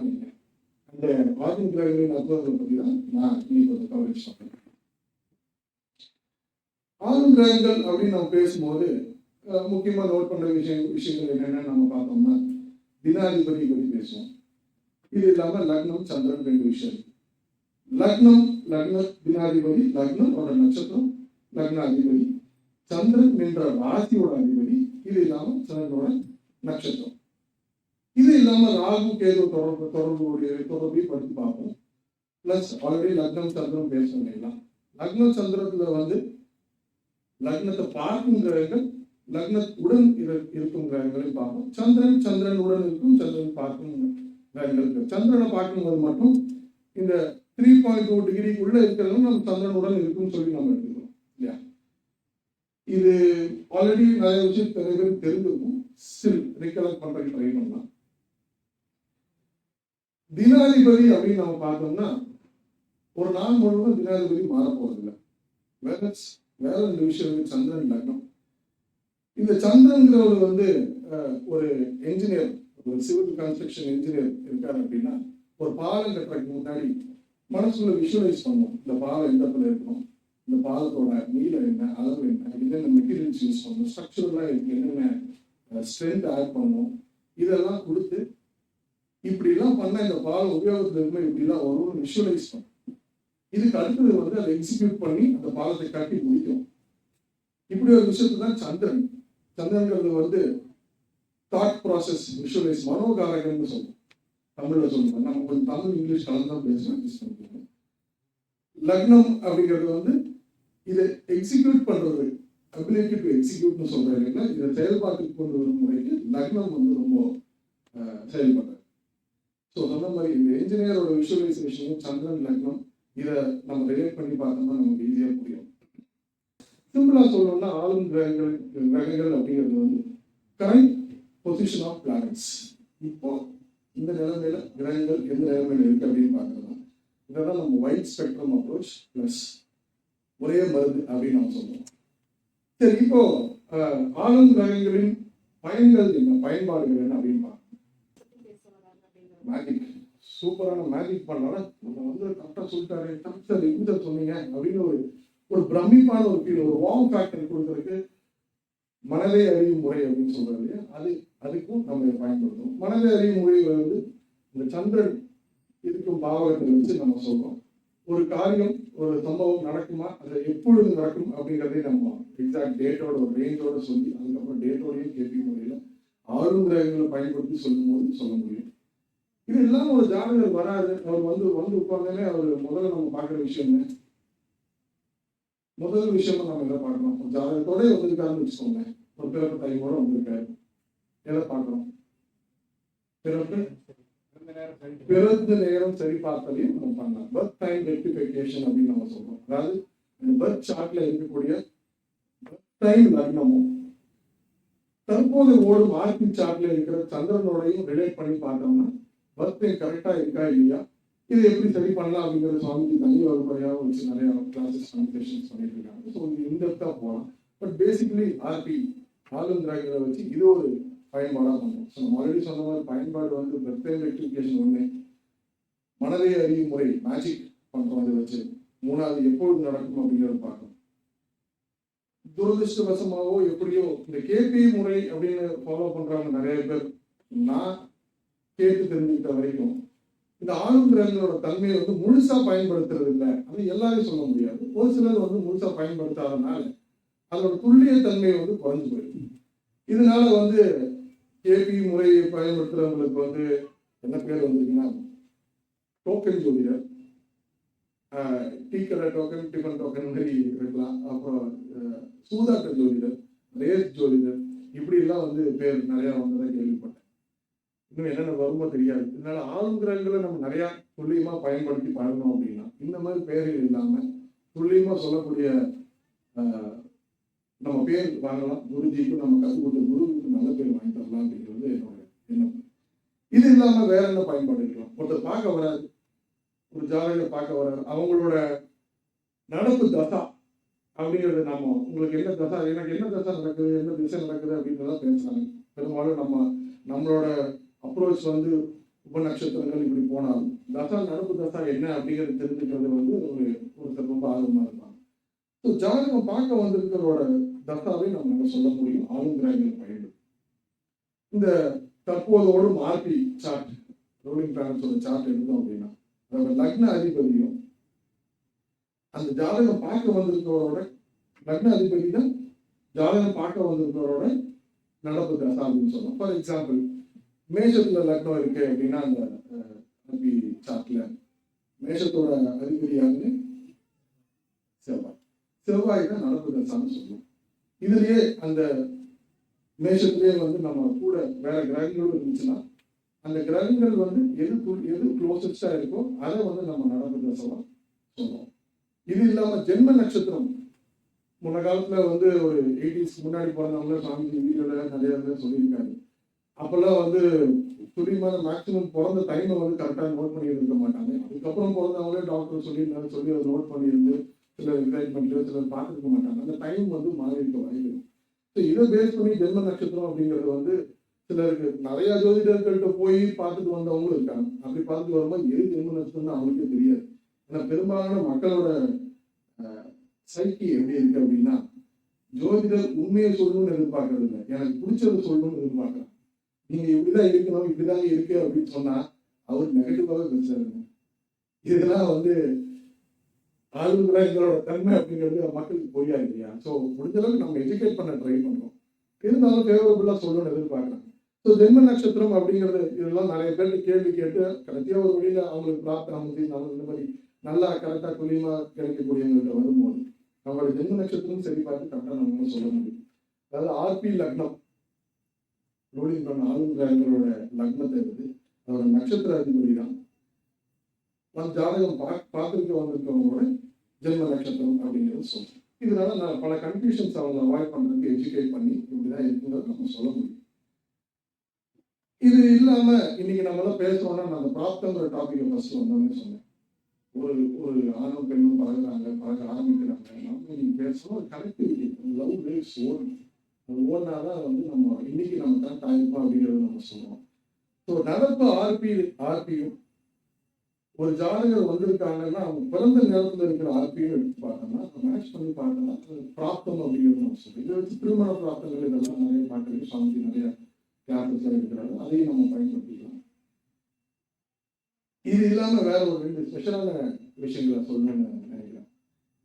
நீங்க அந்த ஆதின் கிரகங்களின் அற்புதங்களை பற்றி தான் நான் இன்னைக்கு வந்து கவரேஜ் பண்ணுறேன். ஆளும் கிரகங்கள் அப்படின்னு நம்ம பேசும்போது முக்கியமாக நோட் பண்ணுற விஷயங்கள் என்னென்னு நம்ம பார்த்தோம்னா தினாதிபதி பற்றி பேசுவோம். இது இல்லாமல் லக்னம் சந்திரன் 2 விஷயம். லக்னம் தினாதிபதி, லக்னம் ஒரு நட்சத்திரம் லக்னாதிபதி, சந்திரன் என்ற ராசியோட அதிபதி, இது இல்லாமல் சந்திரனோட நட்சத்திரம். இது இல்லாமல் ராகு கேது தொடர்பை பற்றி பார்ப்போம். பிளஸ் ஆல்ரெடி லக்னம் சந்திரன் பேசணும். லக்னம் சந்திரத்துல வந்து லக்னத்தை பார்க்கும் கிரகங்கள், லக்னத்துடன் இருக்கும் கிரகங்களையும் பார்ப்போம். சந்திரனுடன் இருக்கும் சந்திரன் பார்க்கும் கிரகங்கள். சந்திரனை பார்க்கும்போது மட்டும் இந்த 3.2 டிகிரிக்குள்ள இருக்கிறவங்க நம்ம சந்திரனுடன் இருக்கும்னு சொல்லி நம்ம எடுத்துக்கிறோம் இல்லையா? இது ஆல்ரெடி நிறைய விஷயம் நிறைய பேருக்கு தெரிஞ்சிருக்கும். ஸ்டில் ரிகலெக்ட் பண்றதுக்கு ட்ரை பண்ணலாம். தினாதிபதி அப்படின்னு நம்ம பார்த்தோம்னா ஒரு நாள் முழுவதும் தினாதிபதி மாறப்போறதில்லை. வேற 2 விஷயம் இருக்கு. சந்திரன் லக்னம். இந்த சந்திரங்கிறவர் வந்து ஒரு என்ஜினியர், ஒரு சிவில் கன்ஸ்ட்ரக்ஷன் என்ஜினியர் இருக்காரு அப்படின்னா ஒரு பாலம் கட்டுறதுக்கு முன்னாடி மனசுல விஷுவலைஸ் பண்ணுவோம். இந்த பாலம் எந்த இடத்துல இருக்கணும், இந்த பாலத்தோட நீளம் என்ன, அளவு என்ன, என்னென்ன மெட்டீரியல்ஸ் யூஸ் பண்ணணும், ஸ்ட்ரக்சரலா இருக்கு, என்னென்ன ஸ்ட்ரென்த் ஆட் பண்ணணும், இதெல்லாம் கொடுத்து இப்படிலாம் பண்ண இந்த பாலம் உபயோகத்தில் இருக்கும்போது இப்படிலாம் வரும்னு விஷுவலைஸ் பண்ணும். இதுக்கு அடுத்தது வந்து அதை எக்ஸிக்யூட் பண்ணி அந்த பாலத்தை கட்டி முடிக்கும். இப்படி ஒரு விஷயத்து தான் சந்திரன். சந்திரன்கிறது வந்து தாட் ப்ராசஸ் விஷுவலைஸ், மனோகாரகம்னு சொல்லுவோம். தமிழ்ல சொல்லுவாங்க. நம்ம கொஞ்சம் தமிழ் இங்கிலீஷ் கலந்துதான் பேசுறோம். லக்னம் அப்படிங்கிறது வந்து இதை எக்ஸிக்யூட் பண்றது, அபிலிட்டி டு எக்ஸிக்யூட்னு சொல்றாங்க. இதை செயல்பாட்டுக்கு கொண்டு வரும் முறைக்கு லக்னம் வந்து ரொம்ப செயல்படுறது. ஸோ சொன்ன மாதிரி இந்த என்ஜினியரோட விஷுவலைசேஷனும் சந்திரன் லக்னம் இதை நம்ம ரிலேட் பண்ணி பார்த்தோம்னா நமக்கு ஈஸியாக புரியும். சிம்பிளா சொல்லணும்னா ஆளும் கிரகங்கள் அப்படிங்கிறது வந்து கரண்ட் பொசிஷன் ஆஃப் பிளானட்ஸ். இப்போ இந்த நிலைமையில கிரகங்கள் எந்த நிலைமையில இருக்கு அப்படின்னு பார்க்கறோம். இதான் நம்ம வைட் ஸ்பெக்ட்ரம் அப்ரோச் பிளஸ் ஒரே மருந்து அப்படின்னு நம்ம சொல்லுவோம். சரி, இப்போ ஆளும் கிரகங்களின் பயன்கள் என்ன, பயன்பாடுகள் என்ன அப்படின்னு பார்க்கணும். மேஜிக், சூப்பரான மேஜிக் பண்ணாலும் நம்ம வந்து கரெக்டாக சொல்லிட்டாரு, கரெக்டாக எப்படி சொன்னீங்க அப்படின்னு ஒரு பிரமிப்பான ஒரு ஃபீல், ஒரு வார்ம் ஃபேக்டர் கொடுக்கறதுக்கு மனதை அறியும் முறை அப்படின்னு சொல்றாரு இல்லையா, அதுக்கும் நம்ம பயன்படுத்தணும். மனதை அறியும் முறையில் வந்து இந்த சந்திரன் இருக்கும் பாவகத்தை வச்சு நம்ம சொல்றோம். ஒரு காரியம், ஒரு சம்பவம் நடக்குமா, அது எப்பொழுது நடக்கும் அப்படிங்கிறதே நம்ம எக்ஸாக்ட் டேட்டோட ஒரு ரேஞ்சோட சொல்லி அதுக்கப்புறம் டேட்டோடையும் கேட்கும் முறையில ஆளும் கிரகங்களை பயன்படுத்தி சொல்லும் போது சொல்ல முடியும். இது இல்லாம ஒரு ஜாதகர் வராது, அவர் வந்து உட்கார்ந்தாலே அவர் முதல்ல நம்ம பார்க்குற விஷயம் என்ன, முதல் விஷயமா நம்ம எதை பார்க்கணும், ஒரு ஜாதகத்தோட வந்திருக்காருன்னு வச்சுக்கோங்க. ஒரு பிறப்பு டைமோட வந்திருக்காரு, எதை பார்க்கணும், பிறந்த நேரம் சரி பார்த்ததையும் நம்ம பண்ணலாம். பர்த் டைம் ரெக்டிஃபிகேஷன் அப்படின்னு நம்ம சொல்றோம். அதாவது இந்த பர்த் சார்ட்ல இருக்கக்கூடிய டைம் லக்னமும் தற்போது ஓடும் ஆர்பி சார்ட்ல இருக்கிற சந்திரனோடையும் ரிலேட் பண்ணி பார்த்தோம்னா பர்த் டைம் கரெக்டா இருக்கா இல்லையா, இது எப்படி சரி பண்ணலாம் அப்படிங்கிற சுவாமிஜி தனி வகுப்பறையாக வச்சு நிறைய கிளாஸஸ் கம்யூனிகேஷன்ஸ் பண்ணிட்டு இருக்காங்க. ஸோ இது இன்டெப்தா போகலாம். பட் பேசிக்கலி ஆர்பி ஆளும் கிரகங்களை வச்சு இது ஒரு பயன்பாடாக பண்ணுவோம். ஸோ நம்ம ஆல்ரெடி சொன்ன மாதிரி பயன்பாடு வந்து பர்த் டைம் ரெக்டிஃபிகேஷன் ஒன்று, மனதை அறியும் முறை மேஜிக் பண்றோம் அதை வச்சு, மூணாவது எப்பொழுது நடக்கும் அப்படிங்கிறத பார்க்கணும். துரதிருஷ்டவசமாவோ எப்படியோ இந்த கேபி முறை அப்படின்னு ஃபாலோ பண்றாங்க நிறைய பேர். நான் கேட்டு தெரிஞ்சுக்கிட்ட வரைக்கும் இந்த ஆளும் கிரகங்களோட தன்மையை வந்து முழுசா பயன்படுத்துறது இல்லை. அது எல்லாரும் சொல்ல முடியாது. ஒரு சிலர் வந்து முழுசா பயன்படுத்தாதனால அதோட துல்லிய தன்மையை வந்து குறைஞ்சு போயிருக்கு. இதனால வந்து கேபி முறையை பயன்படுத்துறவங்களுக்கு வந்து என்ன பேர் வந்திருக்குன்னா டோக்கன் ஜோதிடர், டீ கடை டோக்கன், டிஃபன் டோக்கன் மாதிரி இருக்கலாம். அப்புறம் சூதாட்ட ஜோதிடர், ரேஸ் ஜோதிடர், இப்படி எல்லாம் வந்து பேர் நிறைய வந்ததான் கேள்விப்பட்டேன். இன்னும் என்னென்ன வருமோ தெரியாது. இதனால ஆளும் கிரகங்களை நம்ம நிறைய துல்லியமா பயன்படுத்தி பழகணும் அப்படின்னா இந்த மாதிரி பேர்கள் இல்லாம துல்லியமா சொல்லக்கூடிய நம்ம பேர் வாங்கலாம். குருஜிக்கு நம்ம கற்றுக் கொடுத்த குருவுக்கு நல்ல பேர் வாங்கி தரலாம் அப்படிங்கிறது என்னோட எண்ணம். இது இல்லாம வேற என்ன பயன்பாடு இருக்கலாம். ஒருத்தர் பார்க்க வராது, ஒரு ஜாதகர் பார்க்க வராது, அவங்களோட நடப்பு தசா அப்படிங்கிறது நம்ம உங்களுக்கு என்ன தசா, எனக்கு என்ன தசா நடக்குது, என்ன திசை நடக்குது அப்படின்றத பேசுறாங்க. பெரும்பாலும் நம்மளோட அப்ரோச் வந்து உப நட்சத்திரங்கள் இப்படி போனாலும் தசா நடப்பு தசா என்ன அப்படிங்கிறது தெரிஞ்சுக்கிறது வந்து ஒருத்தர் ரொம்ப ஆர்வமா இருப்பாங்க. ஸோ ஜாதகம் பார்க்க வந்திருக்கிறோட தசாவை நம்ம சொல்ல முடியும் ஆளுங்கிராய்கள் பயன்படுத்தி. இந்த தற்போதோடு மார்பி சார்ட் ரோலிங் பிளானட்ஸோட சார்ட் எடுத்தோம் அப்படின்னா அதோட லக்ன அதிபதியும் அந்த ஜாதகம் பார்க்க வந்திருக்கிறவரோட லக்ன அதிபதி தான் ஜாதகம் பார்க்க வந்திருக்கிறவரோட நடப்பு தசா அப்படின்னு சொல்லலாம். ஃபார் எக்ஸாம்பிள் மேஷத்துல லக்னம் இருக்கு அப்படின்னா அந்த சார்ட்ல மேஷத்தோட அதிபதியானது செவ்வாய். செவ்வாய் தான் நடப்பு தசான்னு சொல்லுவோம். இதுலயே அந்த மேஷத்திலேயே வந்து நம்ம கூட வேற கிரகங்களும் இருந்துச்சுன்னா அந்த கிரகங்கள் வந்து எது க்ளோசஸ்டா இருக்கோ அதை வந்து நம்ம நடப்பு தசவா சொல்லுவோம். இது இல்லாம ஜென்ம நட்சத்திரம் முன்ன காலத்துல வந்து ஒரு 80s முன்னாடி பிறந்தவங்கள சாமி வீடியோல நிறைய சொல்லியிருக்காரு. அப்பெல்லாம் வந்து துரிதமான மேக்சிமம் பிறந்த டைமை வந்து கரெக்டாக நோட் பண்ணி இருக்க மாட்டாங்க. அதுக்கப்புறம் பிறந்தவங்களே டாக்டர் சொல்லி அதை நோட் பண்ணியிருந்து சிலர் என்கரேஜ்மெண்ட்ல சிலர் பார்த்துருக்க மாட்டாங்க. அந்த டைம் வந்து மாறி இருக்க வாய்ப்பு. ஸோ இதை பேஸ் பண்ணி ஜென்ம நட்சத்திரம் அப்படிங்கிறது வந்து சிலருக்கு நிறைய ஜோதிடர்கள்ட்ட போய் பார்த்துட்டு வந்தவங்களும் இருக்காங்க. அப்படி பார்த்துட்டு வரும்போது எது ஜென்ம நட்சத்திரம்னு அவங்களுக்கே தெரியாது. ஏன்னா பெரும்பாலான மக்களோட சைக்கி எப்படி இருக்கு அப்படின்னா ஜோதிடர் உண்மையை சொல்லணும்னு எதிர்பார்க்கறது இல்லை, எனக்கு பிடிச்சதை சொல்லணும்னு எதிர்பார்க்கறேன். நீங்க இப்படிதான் இருக்கணும் இப்படிதான் இருக்கு அப்படின்னு சொன்னா அவர் நெகட்டிவாவே பேசுறாருங்க. இதெல்லாம் வந்து ஆளுநரா எங்களோட தன்மை அப்படிங்கிறது மக்களுக்கு பொய்யா இல்லையா? ஸோ முடிஞ்ச அளவுக்கு நம்ம எஜுகேட் பண்ண ட்ரை பண்றோம். இருந்தாலும் ஃபேவரபுளா சொல்லணும்னு எதிர்பார்க்கறாங்க. ஸோ ஜென்ம நட்சத்திரம் அப்படிங்கிறது இதெல்லாம் நிறைய பேருக்கு கேள்வி கேட்டு கடைசியா ஒரு வழியில அவங்களுக்கு பிரார்த்தனை அமைச்சு நம்ம இந்த மாதிரி நல்லா கரெக்டா துல்லியமா கிடைக்கக்கூடியவங்கள்ட்ட வரும்போது நம்மளோட ஜென்ம நட்சத்திரம் சரி பார்த்து கரெக்டா நம்ம சொல்ல முடியும். அதாவது ஆர்பி லக்னம் ரோலிங் பண்ண ஆளுநர்களோட லக்னத்தை வந்து அதோட நட்சத்திர அதிபதி தான் ஜாதகம் பார்த்துட்டு வந்திருக்கவங்களோட ஜென்ம நட்சத்திரம் அப்படிங்கிறது சொல்றோம். இதனால நான் பல கன்ஃபியூஷன்ஸ் அவங்க அவாய்ட் பண்றதுக்கு எஜுகேட் பண்ணி இப்படிதான் இருக்குங்கிறது நம்ம சொல்ல முடியும். இது இல்லாம இன்னைக்கு நம்ம எல்லாம் பேசுறோம்னா நம்ம பிராப்தங்கிற டாபிக் ஃபர்ஸ்ட் வந்தோம்னு சொன்னேன். ஒரு ஆணும் பெண்ணும் பழக ஆரம்பிக்கிறாங்க. நம்ம இன்னைக்கு பேசுறோம் கனெக்டிவிட்டி லவ் வேவ்ஸ் ஓடும். அது ஓடினாதான் வந்து நம்ம இன்னைக்கு நம்ம கனெக்ட் ஆயிருப்போம் அப்படிங்கிறத நம்ம சொல்றோம். ஸோ நடப்பு ஆர்பியும் ஒரு ஜாதகர் வந்திருக்காங்கன்னா அவங்க பிறந்த நேரத்தில் இருக்கிற ஆர்பியும் எடுத்து பார்த்தோம்னா மேட்ச் பண்ணி பார்த்தோம்னா பிராப்தம் அப்படிங்கிறது நம்ம சொல்றோம். இதை வச்சு திருமண பிராப்தங்கள் இதெல்லாம் நிறைய பாட்டு சாமி நிறைய கிளாஸஸ் இருக்கிறாங்க, அதையும் நம்ம பயன்படுத்திக்கலாம். இது இல்லாம வேற ஒரு 2 ஸ்பெஷலான விஷயங்களை சொல்லணும்னு நினைக்கிறேன்.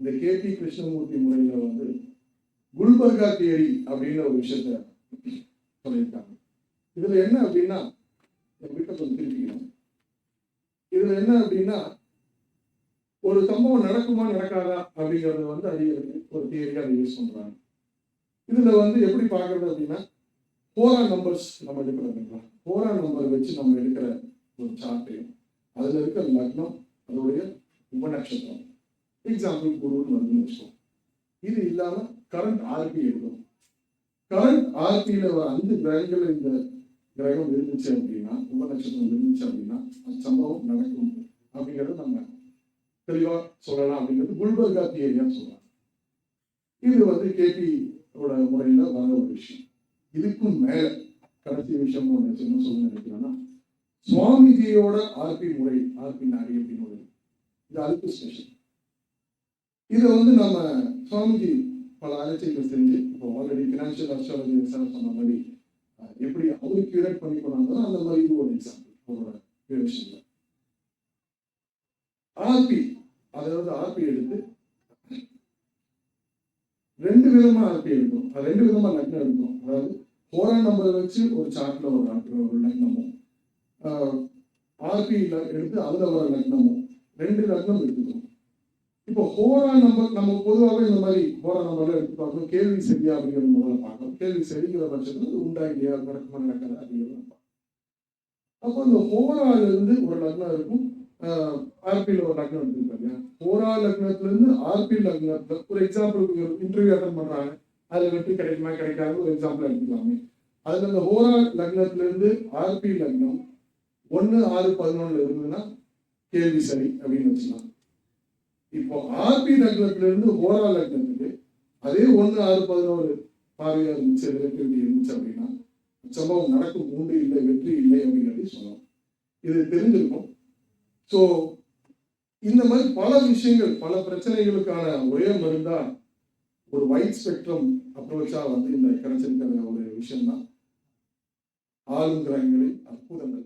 இந்த கேபி கிருஷ்ணமூர்த்தி முறையில வந்து குல்பர்கா தியரி அப்படின்னு ஒரு விஷயத்த சொல்லியிருக்காங்க. இதுல என்ன அப்படின்னா திருப்பிக்கணும். இதுல என்ன அப்படின்னா ஒரு சம்பவம் நடக்குமா நடக்காதா அப்படிங்கறது வந்து அறியறதுக்கு ஒரு தியரியா அதை யூஸ் பண்றாங்க. இதுல வந்து எப்படி பாக்குறது அப்படின்னா போரா நம்பர்ஸ் நம்ம எடுக்கிறோம். போரா நம்பர் வச்சு நம்ம எடுக்கிற ஒரு சார்ட்டையும் அதுல இருக்கிற லக்னம் அதோடைய உபநட்சத்திரம் எக்ஸாம்பிள் குருன்னு வந்து வச்சுக்கோம். இது இல்லாம கரண்ட் ஆர்பி எடுக்கணும். கரண்ட் ஆர்பியில ஒரு 5 கிரகங்கள் இந்த கிரகம் இருந்துச்சு அப்படின்னா உபநட்சத்திரம் இருந்துச்சு அப்படின்னா அந்த சம்பவம் நடக்கும் அப்படிங்கறத நம்ம தெளிவா சொல்லலாம். அப்படிங்கிறது குல்பர்கா தியரியா சொல்லலாம். இது வந்து கேபி முறையில வர ஒரு விஷயம். இதுக்கும் மேல கடைசி விஷயம் ஒன்று என்ன சொல்ல நினைக்கிறேன்னா சுவாமிஜியோட ஆர்பி முறை, ஆர்பி நாடி அப்படின்னு ஒரு இது அதுக்கு ஸ்பெஷல். இதை வந்து நம்ம சுவாமிஜி பல ஆராய்ச்சிகள் செஞ்சு இப்போ ஆல்ரெடி ஃபினான்ஷியல் அஸ்ட்ராலஜி சொன்ன மாதிரி எப்படி அவருக்கு கியூரேட் பண்ணி கொண்டாந்தோ அந்த மாதிரி இது ஒரு எக்ஸாம்பிள் அவரோட விஷயங்கள். ஆர்பி அதாவது ஆர்பி எடுத்து 2 விதமா ஆர்பி எடுக்கும், 2 விதமா லக்னம் எடுக்கும். அதாவது போரா நம்பரை வச்சு ஒரு சார்ட்ல ஒரு லக்னமும் ஆர்பி எடுத்து அதுல வர லக்னமும் 2 லக்னம் எடுத்துக்கணும். இப்போ ஹோரா நம்பர் நம்ம பொதுவாகவே இந்த மாதிரி ஹோரா நம்பர்ல எடுத்து பார்க்கணும். கேள்வி சரியா அப்படிங்கிறது முதல்ல பார்க்கணும். கேள்வி சரிங்கிற பட்சத்துல உண்டா இல்லையா நடக்குமா நடக்காது அப்படிங்கிறது பார்க்கணும். அப்போ இந்த ஹோரால இருந்து ஒரு லக்னம் இருக்கும், ஆர்பியில் ஒரு லக்னம் எடுத்துருக்காங்க. ஹோரா லக்னத்துல இருந்து ஆர்பி லக்னத்துல ஒரு எக்ஸாம்பிள் இன்டர்வியூ அட்டன் பண்றாங்க, அதுல வெற்றி கிடைக்குமா கிடைக்காது ஒரு எக்ஸாம்பிள் எடுத்துக்கலாமே. அதுல இந்த ஹோரா லக்னத்துல இருந்து ஆர்பி லக்னம் 1, 6, 11 இருந்ததுன்னா கேள்வி சரி அப்படின்னு வச்சுக்கலாம். இப்போ ஆர்பி லக்னத்துல இருந்து ஹோரா லக்னத்துக்கு அதே 1, 6, 11 பார்வையா இருந்துச்சு ரிலேட்டிவிட்டி இருந்துச்சு அப்படின்னா சம்பவம் நடக்கும், உண்டு இல்லை வெற்றி இல்லை அப்படிங்கிறதையும் சொல்லலாம். இது தெரிஞ்சிருக்கும். ஸோ இந்த மாதிரி பல விஷயங்கள், பல பிரச்சனைகளுக்கான ஒரே மருந்தா ஒரு வைட் ஸ்பெக்ட்ரம் அப்ரோச்சா வந்து இந்த கிடைச்சிருக்கிற ஒரு விஷயம் தான் ஆளும் கிரகங்களின் அற்புதங்கள்.